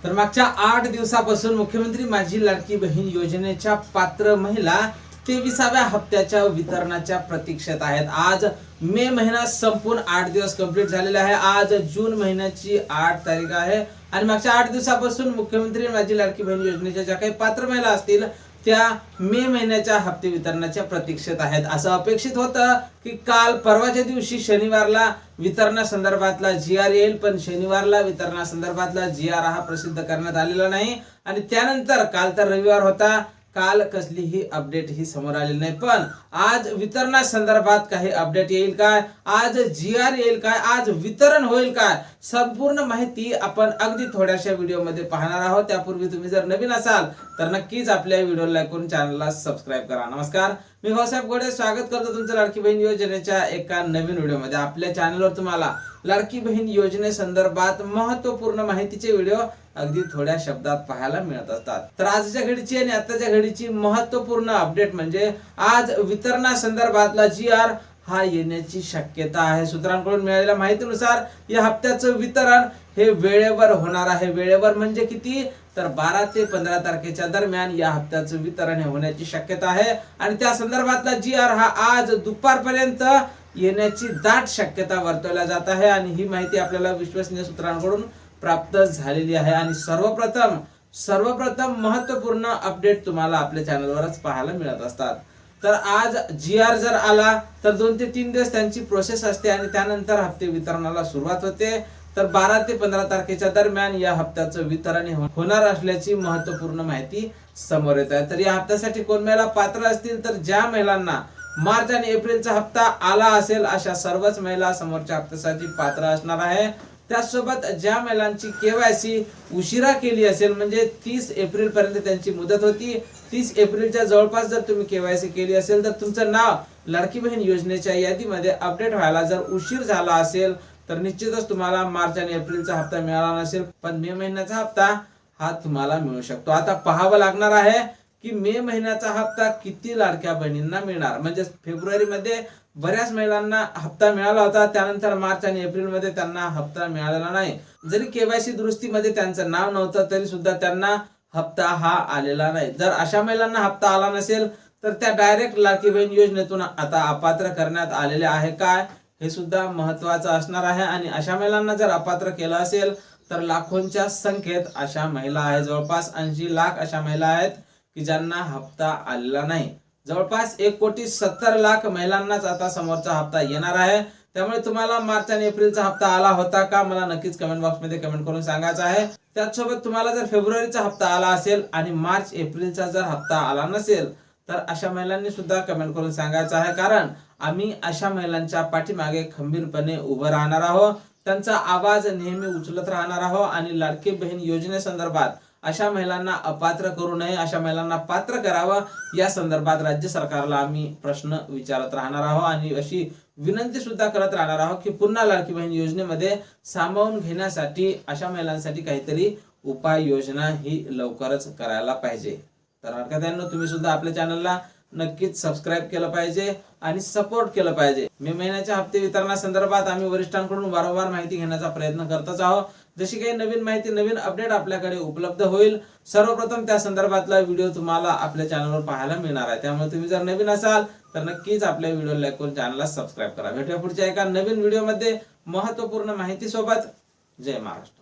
तर मागच्या 8 दिवसापासून मुख्यमंत्री माझी लाडकी बहीण योजनेच्या पात्र महिला 23व्या हप्त्याच्या वितरणाच्या प्रतीक्षेत आहेत। आज मे महिना संपून 8 दिवस कंप्लीट झालेले आहे। आज जून महिन्याची 8 तारीख आहे आणि मागच्या 8 दिवसापासून मुख्यमंत्री माझी लाडकी बहीण योजनेच्या ज्या काही पात्र महिला असतील त्या मे महिन्याच्या हप्ते वितरणाच्या प्रतीक्षेत आहेत। असं अपेक्षित होतं की काल परवाच्या दिवशी शनिवारला वितरणासंदर्भातला GR येईल, पण शनिवारला वितरणासंदर्भातला GR हा प्रसिद्ध करण्यात आलेला नाही आणि त्यानंतर काल तर रविवार होता, काल कसलीही अपडेट ही समोर आलेली नाही। पण आज वितरणासंदर्भात काही अपडेट येईल काय, आज GR येईल काय, आज वितरण होईल काय, संपूर्ण माहिती आपण अगदी थोड्याशा व्हिडिओमध्ये पाहणार आहोत। त्यापूर्वी तुम्ही जर नवीन असाल तर नक्कीच आपल्या व्हिडिओला लाईक करून चॅनलला सबस्क्राइब करा। नमस्कार, मी भाऊसाहेब गोडे स्वागत करतो तुमचं लाडकी बहीण योजनेच्या एका नवीन व्हिडिओमध्ये। आपल्या चॅनलवर तुम्हाला लाडकी बहीण योजनेसंदर्भात महत्त्वपूर्ण माहितीचे व्हिडिओ अगदी थोड्या शब्दात पाहायला मिळत असतात। तर आजच्या घडीची आणि आताच्या घडीची महत्त्वपूर्ण अपडेट म्हणजे आज वितरणासंदर्भातला GR हा येण्याची शक्यता आहे। सूत्रांकडून मिळालेल्या माहितीनुसार या हप्त्याचं वितरण हे वेळेवर होणार आहे। वेळेवर म्हणजे किती, तर 12 ते 15 तारखेच्या दरम्यान या हप्त्याचं वितरण हे होण्याची शक्यता आहे आणि त्या संदर्भातला GR हा आज दुपारपर्यंत येण्याची दाट शक्यता वर्तवल्या जात आहे आणि ही माहिती आपल्याला विश्वसनीय सूत्रांकडून प्राप्त झालेली आहे। आणि सर्वप्रथम महत्त्वपूर्ण अपडेट तुम्हाला आपल्या चॅनलवरच पाहायला मिळत असतात। तर आज GR जर आला तर 2 ते 3 दिवस त्यांची प्रोसेस असते आणि त्यानंतर हप्ते वितरणाला सुरुवात होते। तर 12 ते 15 तारखेच्या दरम्यान या हप्त्याचं वितरण होणार असल्याची महत्त्वपूर्ण माहिती समोर येत आहे। तर या हप्त्यासाठी कोण महिला पात्र असतील तर ज्या महिलांना मार्च आणि एप्रिलचा हप्ता आला असेल अशा सर्वच महिला समोरच्या हप्त्यासाठी पात्र असणार आहे। त्यासोबत ज्या महिलांची KYC उशिरा केली असेल, म्हणजे 30 एप्रिल पर्यंत त्यांची मुदत होती, 30 एप्रिलच्या जवळपास जर तुम्ही KYC केली असेल तर तुमचं नाव लाडकी बहीण योजनेच्या यादीमध्ये अपडेट व्हायला जर उशीर झाला असेल तर निश्चितच तुम्हाला मार्च आणि एप्रिलचा हप्ता मिळाला नसेल, पण मे महिन्याचा हप्ता हा तुम्हाला मिळू शकतो। आता पाहावं लागणार आहे की मे महिन्याचा हप्ता किती लाडक्या बहिणींना मिळणार। म्हणजे फेब्रुवारी मध्ये बऱ्याच महिलांना हप्ता मिळाला होता, त्यानंतर मार्च आणि एप्रिल मध्ये त्यांना हप्ता मिळालेला नाही। जरी KYC दुरुस्तीमध्ये त्यांचं नाव नव्हतं तरी सुद्धा त्यांना हप्ता हा आलेला नाही। जर अशा महिलांना हप्ता आला नसेल तर त्या डायरेक्ट लाडकी बहीण योजनेतून आता अपात्र करण्यात आलेले आहे काय, हे सुद्धा महत्त्वाचं असणार आहे। आणि अशा महिलांना जर अपात्र केलं असेल तर लाखोंच्या संख्येत अशा महिला आहेत। जवळपास 80 लाख अशा महिला आहेत की ज्यांना हप्ता आलेला नाही। जवळपास 1,70,00,000 महिलांनाच आता समोरचा हप्ता येणार आहे। त्यामुळे तुम्हाला मार्च आणि एप्रिलचा हप्ता आला होता का, मला नक्कीच कमेंट बॉक्स मध्ये कमेंट करून सांगायचं आहे। त्याचसोबत तुम्हाला जर फेब्रुवारीचा हप्ता आला असेल आणि मार्च एप्रिलचा जर हप्ता आला नसेल तर अशा महिलांनी सुद्धा कमेंट करून सांगायचं आहे, कारण आम्ही अशा महिलांच्या पाठीमागे खंबीरपणे उभं राहणार आहोत, त्यांचा आवाज नेहमी उचलत राहणार आहोत आणि लाडकी बहीण योजनेसंदर्भात अशा महिलांना अपात्र करू नये, अशा महिलांना पात्र करावं या संदर्भात राज्य सरकारला आम्ही प्रश्न विचारत राहणार आहोत आणि अशी विनंती सुद्धा करत राहणार आहोत की पुन्हा लाडकी बहीण योजनेमध्ये सामावून घेण्यासाठी अशा महिलांसाठी काहीतरी उपाययोजना ही लवकरच करायला पाहिजे। तर हरकत तुम्ही सुद्धा आपल्या चॅनलला नक्कीच सबस्क्राइब केलं पाहिजे आणि सपोर्ट केलं पाहिजे। मे महिन्याच्या हप्ते वितरणासंदर्भात आम्ही वरिष्ठांकडून वारंवार माहिती घेण्याचा प्रयत्न करतच आहोत। जशी काही नवीन माहिती, नवीन अपडेट आपल्याकडे उपलब्ध होईल, सर्वप्रथम त्या संदर्भातला व्हिडिओ तुम्हाला आपल्या चॅनलवर पाहायला मिळणार आहे। त्यामुळे तुम्ही जर नवीन असाल तर नक्कीच आपल्या व्हिडिओला लाईक करून चॅनलला सबस्क्राइब करा। भेटूया पुढच्या एका नवीन व्हिडिओमध्ये महत्त्वपूर्ण माहिती सोबत। जय महाराष्ट्र।